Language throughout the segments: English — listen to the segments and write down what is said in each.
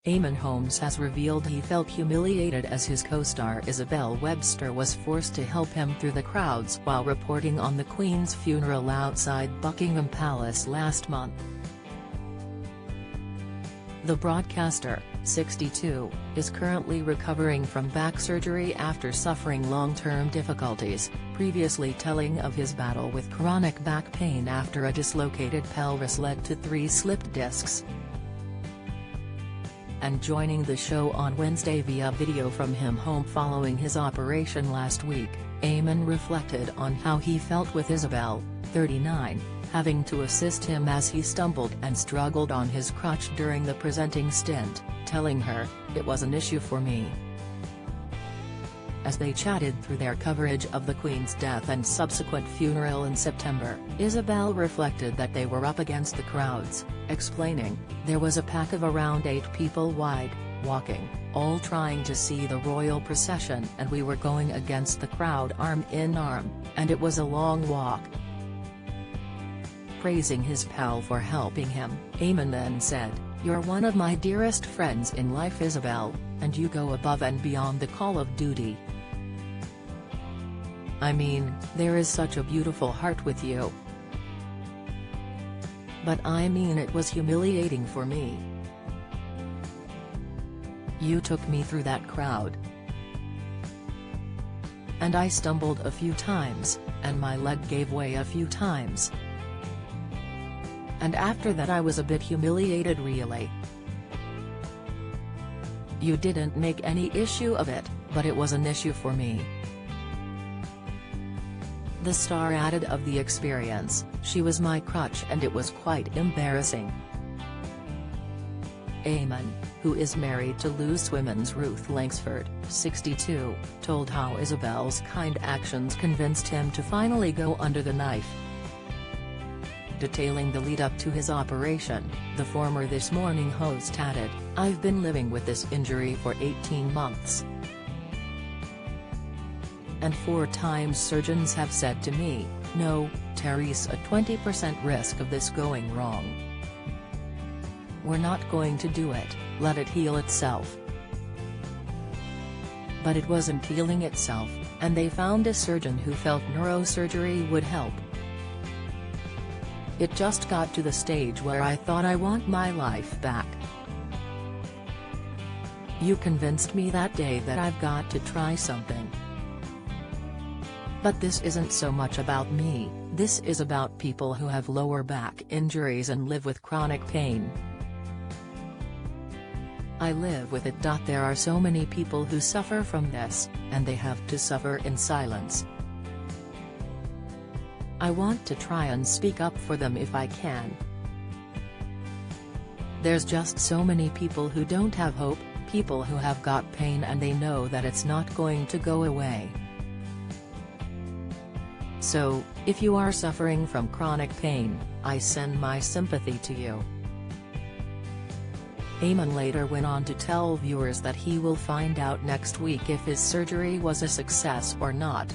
Eamonn Holmes has revealed he felt humiliated as his co-star Isabel Webster was forced to help him through the crowds while reporting on the Queen's funeral outside Buckingham Palace last month. The broadcaster, 62, is currently recovering from back surgery after suffering long-term difficulties, previously telling of his battle with chronic back pain after a dislocated pelvis led to 3 slipped discs. And joining the show on Wednesday via video from him home following his operation last week, Eamonn reflected on how he felt with Isabel, 39, having to assist him as he stumbled and struggled on his crutch during the presenting stint, telling her, "It was an issue for me." As they chatted through their coverage of the Queen's death and subsequent funeral in September, Isabel reflected that they were up against the crowds, explaining, "There was a pack of around 8 people wide, walking, all trying to see the royal procession, and we were going against the crowd arm in arm, and it was a long walk." Praising his pal for helping him, Eamonn then said, "You're one of my dearest friends in life, Isabel, and you go above and beyond the call of duty. I mean, there is such a beautiful heart with you. But I mean, it was humiliating for me. You took me through that crowd. And I stumbled a few times, and my leg gave way a few times. And after that I was a bit humiliated, really. You didn't make any issue of it, but it was an issue for me." The star added of the experience, "She was my crutch and it was quite embarrassing." Eamonn, who is married to loose women's Ruth Langsford, 62, told how Isabel's kind actions convinced him to finally go under the knife. Detailing the lead-up to his operation, the former This Morning host added, "I've been living with this injury for 18 months. And 4 times surgeons have said to me, 'No, Therese, a 20% risk of this going wrong. We're not going to do it, let it heal itself.' But it wasn't healing itself, and they found a surgeon who felt neurosurgery would help. It just got to the stage where I thought, I want my life back. You convinced me that day that I've got to try something. But this isn't so much about me, this is about people who have lower back injuries and live with chronic pain. I live with it. There are so many people who suffer from this, and they have to suffer in silence. I want to try and speak up for them if I can. There's just so many people who don't have hope, people who have got pain and they know that it's not going to go away. So, if you are suffering from chronic pain, I send my sympathy to you." Eamonn later went on to tell viewers that he will find out next week if his surgery was a success or not.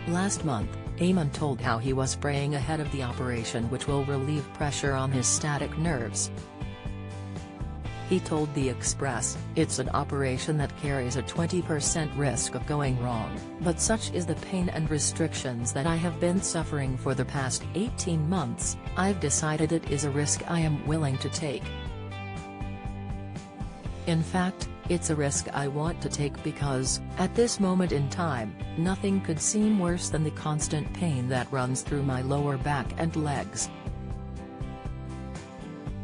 Last month, Eamonn told how he was praying ahead of the operation, which will relieve pressure on his static nerves. He told The Express, "It's an operation that carries a 20% risk of going wrong, but such is the pain and restrictions that I have been suffering for the past 18 months, I've decided it is a risk I am willing to take. In fact, it's a risk I want to take because, at this moment in time, nothing could seem worse than the constant pain that runs through my lower back and legs."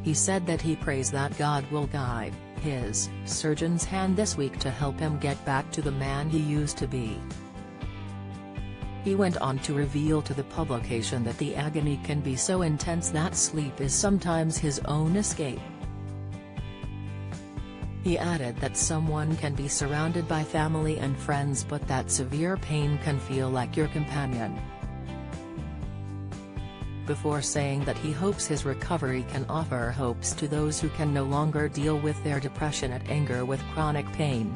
He said that he prays that God will guide his surgeon's hand this week to help him get back to the man he used to be. He went on to reveal to the publication that the agony can be so intense that sleep is sometimes his own escape. He added that someone can be surrounded by family and friends, but that severe pain can feel like your companion. Before saying that he hopes his recovery can offer hopes to those who can no longer deal with their depression and anger with chronic pain.